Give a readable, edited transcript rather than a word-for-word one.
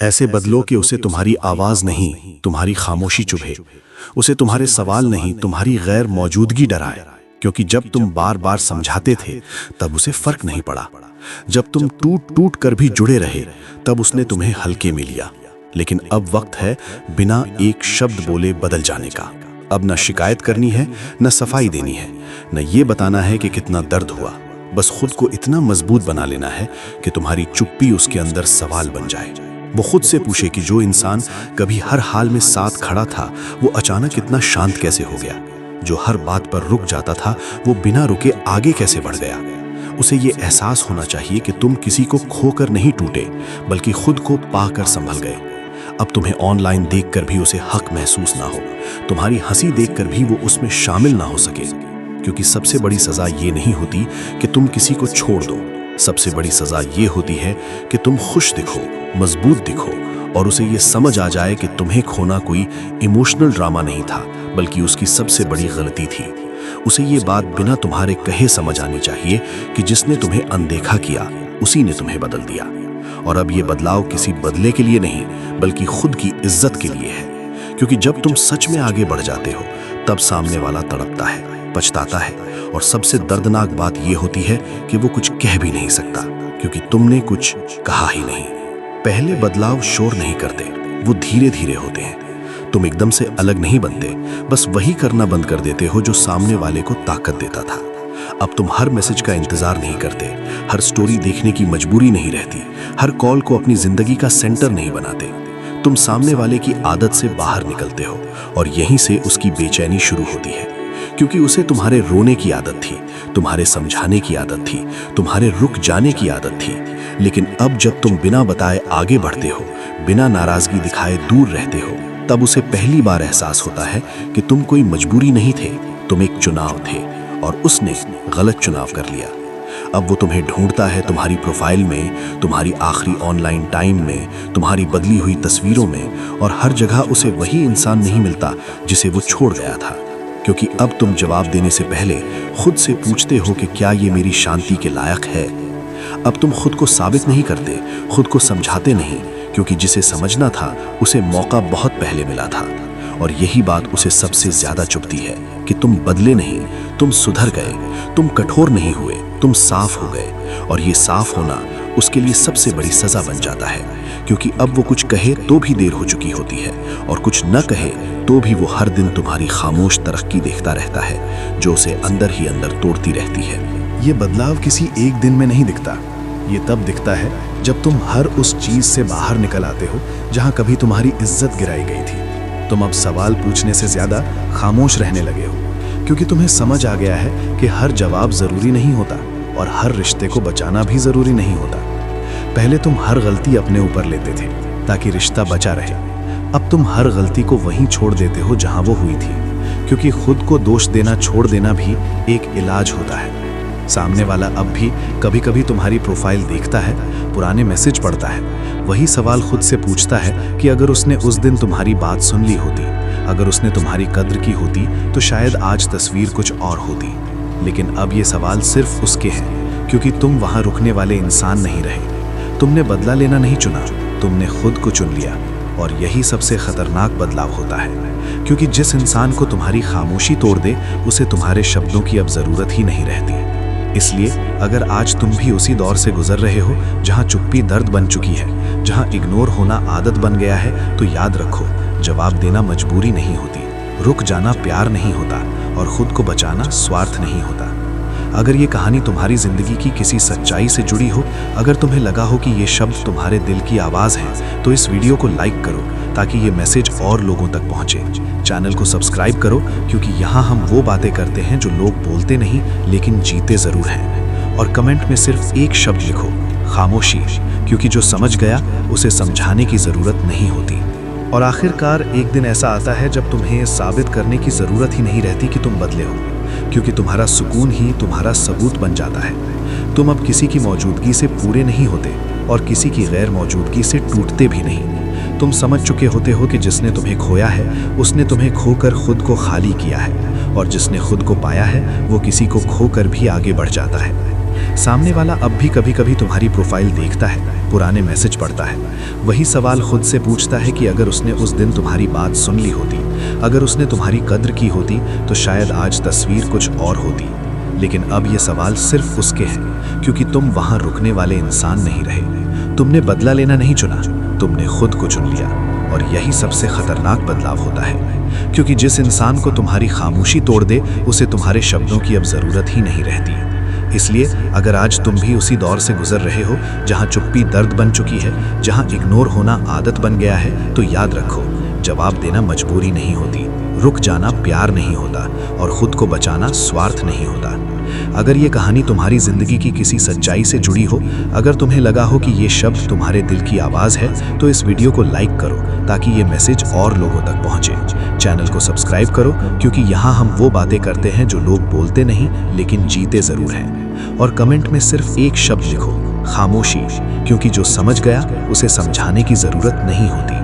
ऐसे बदलो कि उसे तुम्हारी आवाज़ नहीं, तुम्हारी खामोशी चुभे। उसे तुम्हारे सवाल नहीं, तुम्हारी गैर मौजूदगी डराए। क्योंकि जब तुम बार बार समझाते थे तब उसे फर्क नहीं पड़ा। जब तुम टूट टूट कर भी जुड़े रहे तब उसने तुम्हें हल्के में लिया। लेकिन अब वक्त है बिना एक शब्द बोले बदल जाने का। अब न शिकायत करनी है, न सफाई देनी है, न ये बताना है कि कितना दर्द हुआ। बस खुद को इतना मजबूत बना लेना है कि तुम्हारी चुप्पी उसके अंदर सवाल बन जाए। वो खुद से पूछे कि जो इंसान कभी हर हाल में साथ खड़ा था वो अचानक इतना शांत कैसे हो गया। जो हर बात पर रुक जाता था वो बिना रुके आगे कैसे बढ़ गया। उसे ये एहसास होना चाहिए कि तुम किसी को खोकर नहीं टूटे, बल्कि खुद को पाकर संभल गए। अब तुम्हें ऑनलाइन देखकर भी उसे हक महसूस ना हो, तुम्हारी हंसी देखकर भी वो उसमें शामिल ना हो सके। क्योंकि सबसे बड़ी सजा ये नहीं होती कि तुम किसी को छोड़ दो, सबसे बड़ी सजा ये होती है कि तुम खुश दिखो, मजबूत दिखो और उसे ये समझ आ जाए कि तुम्हें खोना कोई इमोशनल ड्रामा नहीं था, बल्कि उसकी सबसे बड़ी गलती थी। उसे ये बात बिना तुम्हारे कहे समझ आनी चाहिए कि जिसने तुम्हें अनदेखा किया उसी ने तुम्हें बदल दिया। और अब ये बदलाव किसी बदले के लिए नहीं, बल्कि खुद की इज्जत के लिए है। क्योंकि जब तुम सच में आगे बढ़ जाते हो तब सामने वाला तड़पता है, पछताता है, और सबसे दर्दनाक बात यह होती है कि वो कुछ कह भी नहीं सकता, क्योंकि तुमने कुछ कहा ही नहीं। पहले बदलाव शोर नहीं करते, वो धीरे धीरे होते हैं। तुम एकदम से अलग नहीं बनते, बस वही करना बंद कर देते हो जो सामने वाले को ताकत देता था। अब तुम हर मैसेज का इंतजार नहीं करते, हर स्टोरी देखने की मजबूरी नहीं रहती, हर कॉल को अपनी जिंदगी का सेंटर नहीं बनाते। तुम सामने वाले की आदत से बाहर निकलते हो और यहीं से उसकी बेचैनी शुरू होती है। क्योंकि उसे तुम्हारे रोने की आदत थी, तुम्हारे समझाने की आदत थी, तुम्हारे रुक जाने की आदत थी। लेकिन अब जब तुम बिना बताए आगे बढ़ते हो, बिना नाराजगी दिखाए दूर रहते हो, तब उसे पहली बार एहसास होता है कि तुम कोई मजबूरी नहीं थे, तुम एक चुनाव थे और उसने गलत चुनाव कर लिया। अब वो तुम्हें ढूंढता है तुम्हारी प्रोफाइल में, तुम्हारी आखिरी ऑनलाइन टाइम में, तुम्हारी बदली हुई तस्वीरों में, और हर जगह उसे वही इंसान नहीं मिलता जिसे वो छोड़ गया था। क्योंकि अब तुम जवाब देने से पहले खुद से पूछते हो कि क्या ये मेरी शांति के लायक है। अब तुम खुद को साबित नहीं करते, खुद को समझाते नहीं, क्योंकि जिसे समझना था उसे मौका बहुत पहले मिला था। और यही बात उसे सबसे ज्यादा चुभती है कि तुम बदले नहीं, तुम सुधर गए, तुम कठोर नहीं हुए, तुम साफ हो गए। और ये साफ होना उसके लिए सबसे बड़ी सजा बन जाता है, क्योंकि अब वो कुछ कहे तो भी देर हो चुकी होती है, और कुछ न कहे तो भी वो हर दिन तुम्हारी खामोश तरक्की देखता रहता है, जो उसे अंदर ही अंदर तोड़ती रहती है। ये बदलाव किसी एक दिन में नहीं दिखता, ये तब दिखता है जब तुम हर उस चीज से बाहर निकल आते हो जहां कभी तुम्हारी इज्जत गिराई गई थी। तुम अब सवाल पूछने से ज्यादा खामोश रहने लगे हो, क्योंकि तुम्हें समझ आ गया है कि हर जवाब जरूरी नहीं होता और हर रिश्ते को बचाना भी जरूरी नहीं होता। पहले तुम हर गलती अपने ऊपर लेते थे ताकि रिश्ता बचा रहे। अब तुम हर गलती को वहीं छोड़ देते हो जहां वो हुई थी, क्योंकि खुद को दोष देना छोड़ देना भी एक इलाज होता है। सामने वाला अब भी कभी कभी तुम्हारी प्रोफाइल देखता है, पुराने मैसेज पढ़ता है, वही सवाल खुद से पूछता है कि अगर उसने उस दिन तुम्हारी बात सुन ली होती, अगर उसने तुम्हारी कद्र की होती, तो शायद आज तस्वीर कुछ और होती। लेकिन अब ये सवाल सिर्फ उसके हैं, क्योंकि तुम वहां रुकने वाले इंसान नहीं रहे। तुमने बदला लेना नहीं चुना, तुमने खुद को चुन लिया। और यही सबसे खतरनाक बदलाव होता है, क्योंकि जिस इंसान को तुम्हारी खामोशी तोड़ दे उसे तुम्हारे शब्दों की अब जरूरत ही नहीं रहती। इसलिए अगर आज तुम भी उसी दौर से गुजर रहे हो जहां चुप्पी दर्द बन चुकी है, जहां इग्नोर होना आदत बन गया है, तो याद रखो, जवाब देना मजबूरी नहीं होती, रुक जाना प्यार नहीं होता, और खुद को बचाना स्वार्थ नहीं होता। अगर ये कहानी तुम्हारी जिंदगी की किसी सच्चाई से जुड़ी हो, अगर तुम्हें लगा हो कि ये शब्द तुम्हारे दिल की आवाज़ है, तो इस वीडियो को लाइक करो ताकि ये मैसेज और लोगों तक पहुंचे। चैनल को सब्सक्राइब करो, क्योंकि यहाँ हम वो बातें करते हैं जो लोग बोलते नहीं लेकिन जीते ज़रूर हैं। और कमेंट में सिर्फ एक शब्द लिखो, खामोशी, क्योंकि जो समझ गया उसे समझाने की ज़रूरत नहीं होती। और आखिरकार एक दिन ऐसा आता है जब तुम्हें साबित करने की ज़रूरत ही नहीं रहती कि तुम बदले हो, क्योंकि तुम्हारा सुकून ही तुम्हारा सबूत बन जाता है। तुम अब किसी की मौजूदगी से पूरे नहीं होते और किसी की गैर मौजूदगी से टूटते भी नहीं। तुम समझ चुके होते हो कि जिसने तुम्हें खोया है उसने तुम्हें खोकर खुद को खाली किया है, और जिसने खुद को पाया है वो किसी को खोकर भी आगे बढ़ जाता है। सामने वाला अब भी कभी कभी तुम्हारी प्रोफाइल देखता है, पुराने मैसेज पढ़ता है। वही सवाल खुद से पूछता है कि अगर उसने उस दिन तुम्हारी बात सुन ली होती, अगर उसने तुम्हारी कद्र की होती, तो शायद आज तस्वीर कुछ और होती। लेकिन अब ये सवाल सिर्फ उसके हैं, क्योंकि तुम वहां रुकने वाले इंसान नहीं रहे। तुमने बदला लेना नहीं चुना, तुमने खुद को चुन लिया। और यही सबसे खतरनाक बदलाव होता है, क्योंकि जिस इंसान को तुम्हारी खामोशी तोड़ दे, उसे तुम्हारे शब्दों की अब जरूरत ही नहीं रहती। इसलिए अगर आज तुम भी उसी दौर से गुजर रहे हो जहां चुप्पी दर्द बन चुकी है, जहां इग्नोर होना आदत बन गया है, तो याद रखो, जवाब देना मजबूरी नहीं होती, रुक जाना प्यार नहीं होता, और खुद को बचाना स्वार्थ नहीं होता। अगर ये कहानी तुम्हारी जिंदगी की किसी सच्चाई से जुड़ी हो, अगर तुम्हें लगा हो कि ये शब्द तुम्हारे दिल की आवाज है, तो इस वीडियो को लाइक करो ताकि ये मैसेज और लोगों तक पहुंचे। चैनल को सब्सक्राइब करो, क्योंकि यहाँ हम वो बातें करते हैं जो लोग बोलते नहीं लेकिन जीते जरूर हैं। और कमेंट में सिर्फ एक शब्द लिखो, खामोशी, क्योंकि जो समझ गया उसे समझाने की जरूरत नहीं होती।